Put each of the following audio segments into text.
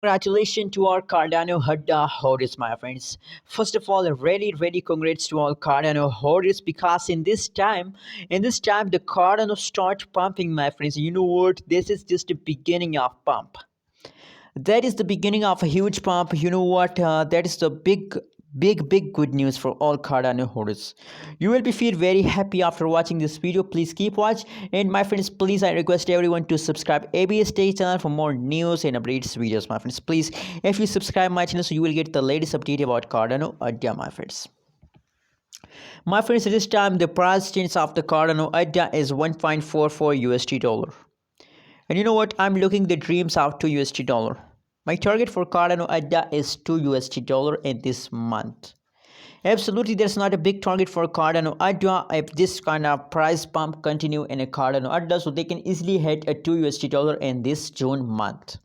Congratulations to our Cardano Ada holders, my friends. First of all, really congrats to all Cardano holders because in this time, the Cardano start pumping, my friends. You know what? This is just the beginning of pump. That is the beginning of a huge pump. You know what? That is the big good news for all Cardano holders. You will be feel very happy after watching this video. Please keep watch, and my friends, please I request everyone to subscribe ABS Stage channel for more news and updates videos, my friends. Please, if you subscribe my channel, so you will get the latest update about Cardano Ada, my friends. My friends, at this time the price change of the Cardano Ada is 1.44 USD dollar. And you know what? I'm looking the dreams out to USD dollar. My target for Cardano ADA is 2 USD dollar in this month. Absolutely, there's not a big target for Cardano ADA if this kind of price pump continue in a Cardano ADA, so they can easily hit a 2 USD dollar in this June month.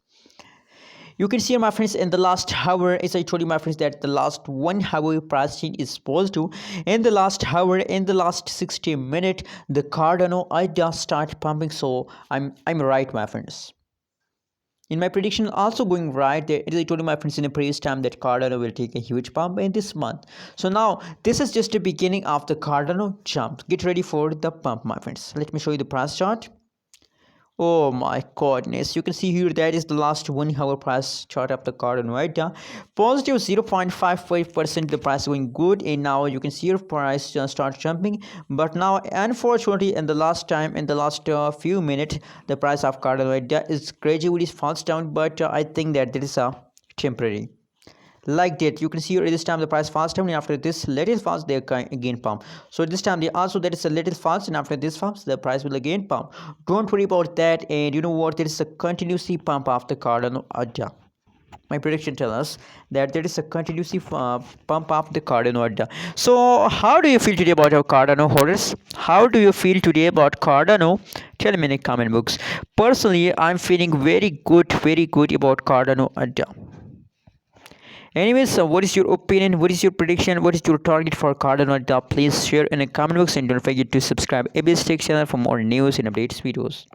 You can see, my friends, in the last hour, as I told you, my friends, that the last 1 hour price change is positive. In the last hour, in the last 60 minutes, the Cardano ADA start pumping. So I'm right, my friends. In my prediction, also going right there, as I told you, my friends, in a previous time, that Cardano will take a huge pump in this month. So now this is just the beginning of the Cardano jump. Get ready for the pump, my friends. Let me show you the price chart. Oh my goodness, you can see here that is the last 1 hour price chart of the Cardano ADA. Positive 0.55%, the price going good, and now you can see your price start jumping. But now unfortunately in the last few minutes, the price of Cardano ADA is gradually falls down, but I think that this is a temporary. Like that, you can see here this time the price falls down, and after this little falls they again pump. So this time they also, that is a little falls, and after this falls the price will again pump. Don't worry about that. And you know what, there is a continuously pump of the Cardano ADA. My prediction tells us that there is a continuously pump up the Cardano ADA. So how do you feel today about our Cardano holders? How do you feel today about Cardano? Tell me in the comment box. Personally, I'm feeling very good about Cardano ADA. Anyways, what is your opinion? What is your prediction? What is your target for Cardano ADA? Please share in the comment box, and don't forget to subscribe ABS Tech channel for more news and updates videos.